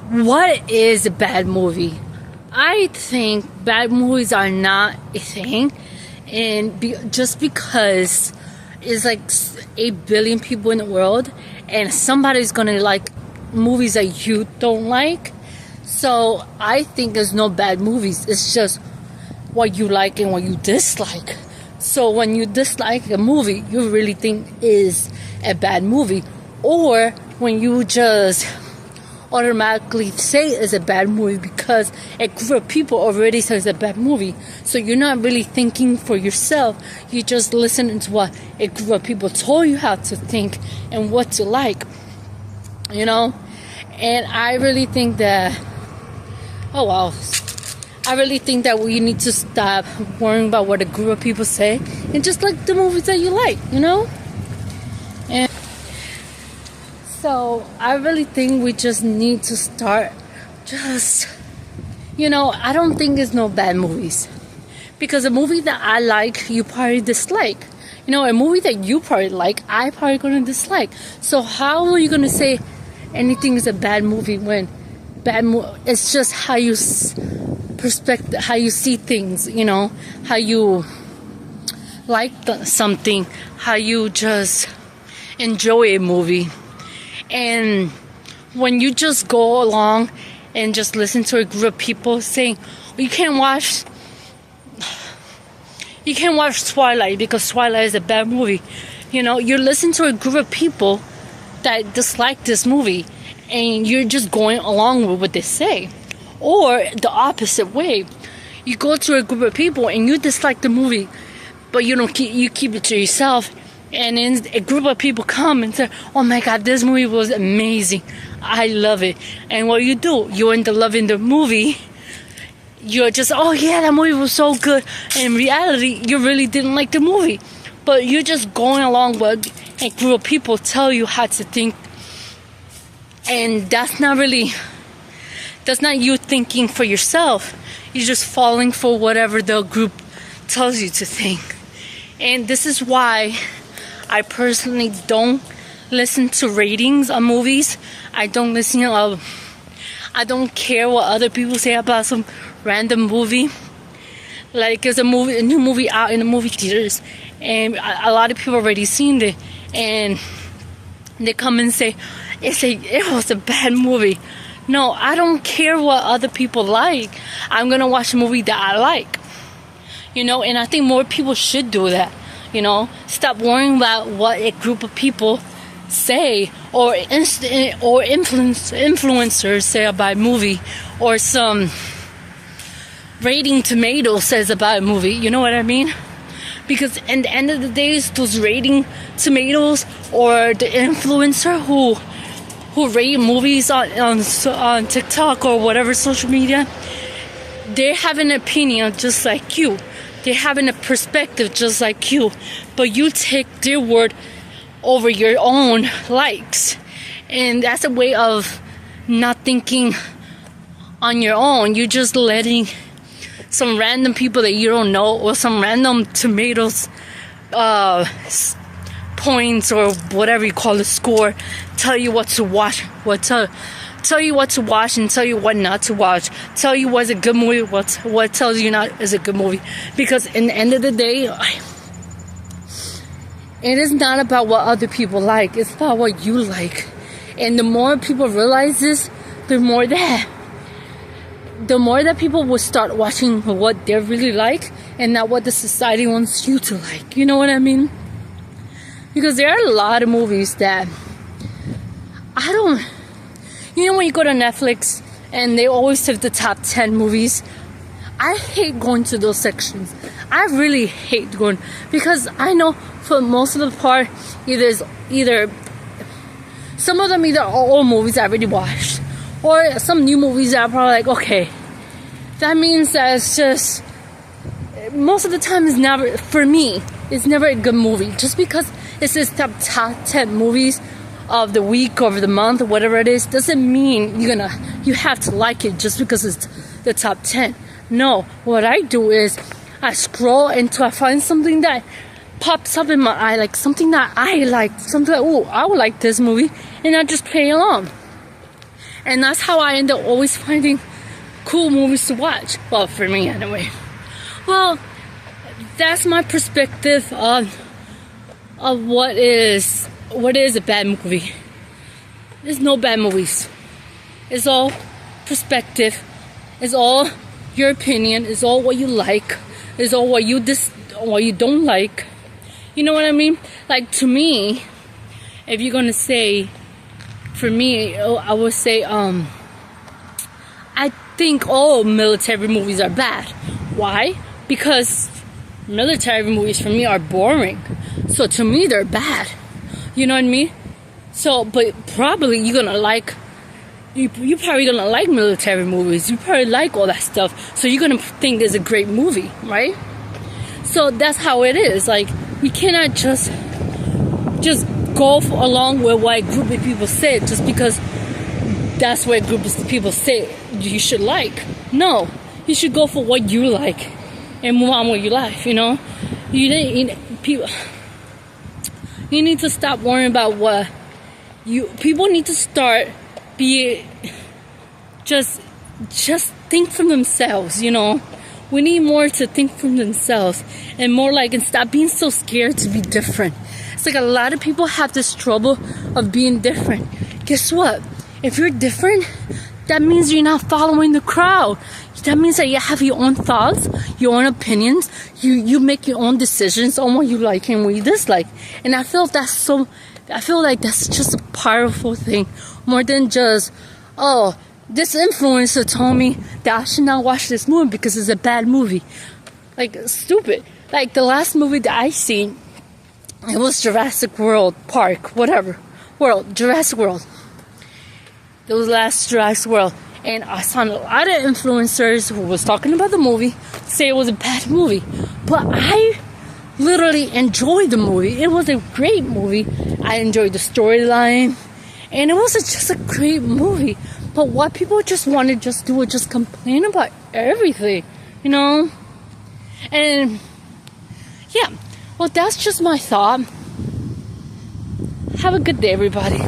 What is a bad movie? I think bad movies are not a thing, and just because it's like 8 billion people in the world, and somebody's gonna like movies that you don't like. So I think there's no bad movies. It's just what you like and what you dislike. So when you dislike a movie, you really think is a bad movie, or when you just automatically say it's a bad movie because a group of people already says it's a bad movie. So you're not really thinking for yourself. You just listen to what a group of people told you how to think and what to like. You know? And I really think that I really think that we need to stop worrying about what a group of people say and just like the movies that you like, you know? And so I really think we just need to start I don't think there's no bad movies. Because a movie that I like, you probably dislike. You know, a movie that you probably like, I probably gonna dislike. So how are you gonna say anything is a bad movie when it's just how you how you see things, you know, how you like something, how you just enjoy a movie. And when you just go along and just listen to a group of people saying, you can't watch Twilight because Twilight is a bad movie. You know, you listen to a group of people that dislike this movie and you're just going along with what they say. Or the opposite way. You go to a group of people and you dislike the movie, but you keep it to yourself. And then a group of people come and say, oh my God, this movie was amazing. I love it. And what you do, you end up loving the movie. You're just, oh yeah, that movie was so good. And in reality, you really didn't like the movie. But you're just going along with a group of people tell you how to think. And that's not you thinking for yourself. You're just falling for whatever the group tells you to think. And this is why I personally don't listen to ratings on movies. I don't care what other people say about some random movie. Like there's a new movie out in the movie theaters, and a lot of people already seen it, and they come and say it was a bad movie. No, I don't care what other people like. I'm gonna watch a movie that I like. You know, and I think more people should do that. You know, stop worrying about what a group of people say or influencers say about a movie, or some rating tomato says about a movie. You know what I mean? Because at the end of the day, it's those rating tomatoes or the influencer who rate movies on TikTok or whatever social media, they have an opinion just like you. They have a perspective just like you, but you take their word over your own likes. And that's a way of not thinking on your own. You're just letting some random people that you don't know, or some random tomatoes points or whatever you call it, score, tell you what to watch, tell you what to watch and tell you what not to watch, tell you what's a good movie, what tells you not is a good movie. Because in the end of the day, it is not about what other people like, it's about what you like. And the more people realize this, the more that people will start watching what they really like and not what the society wants you to like. You know what I mean? Because there are a lot of movies that you know, when you go to Netflix and they always have the top 10 movies, I hate going to those sections. I really hate going, because I know for most of the part, either some of them are old movies I already watched, or some new movies that are probably like, okay, that means that it's just, most of the time it's never, for me, it's never a good movie. Just because it says top 10 movies of the week or the month or whatever it is, doesn't mean you have to like it just because it's the top 10. No, what I do is I scroll until I find something that pops up in my eye, like something that I like, something like, oh, I would like this movie, and I just play along. And that's how I end up always finding cool movies to watch. Well, for me anyway. Well, that's my perspective of what is a bad movie. There's no bad movies. It's all perspective. It's all your opinion. It's all what you like. It's all what you don't like. You know what I mean? Like, to me, if you're gonna say, for me, I would say, I think all military movies are bad. Why? Because military movies for me are boring. So to me, they're bad. You know what I mean? So, but probably you're gonna like, you probably gonna like military movies. You probably like all that stuff. So you're gonna think it's a great movie, right? So that's how it is. Like, we cannot just go along with what a group of people say just because that's what a group of people say you should like. No, you should go for what you like and move on with your life. You know, you need to stop worrying about what people need to start just think for themselves. You know, we need more to think for themselves and more like, and stop being so scared to be different. It's like a lot of people have this trouble of being different. Guess what? If you're different, that means you're not following the crowd. That means that you have your own thoughts, your own opinions. You make your own decisions on what you like and what you dislike. And I feel like that's just a powerful thing, more than just, oh, this influencer told me that I should not watch this movie because it's a bad movie. Like, stupid. Like, the last movie that I seen, it was Jurassic World Park, whatever. Jurassic World. It was last Jurassic World. And I saw a lot of influencers who was talking about the movie say it was a bad movie. But I literally enjoyed the movie. It was a great movie. I enjoyed the storyline. And it was just a great movie. But what people just want to just do is just complain about everything. You know? And yeah. Well, that's just my thought. Have a good day, everybody.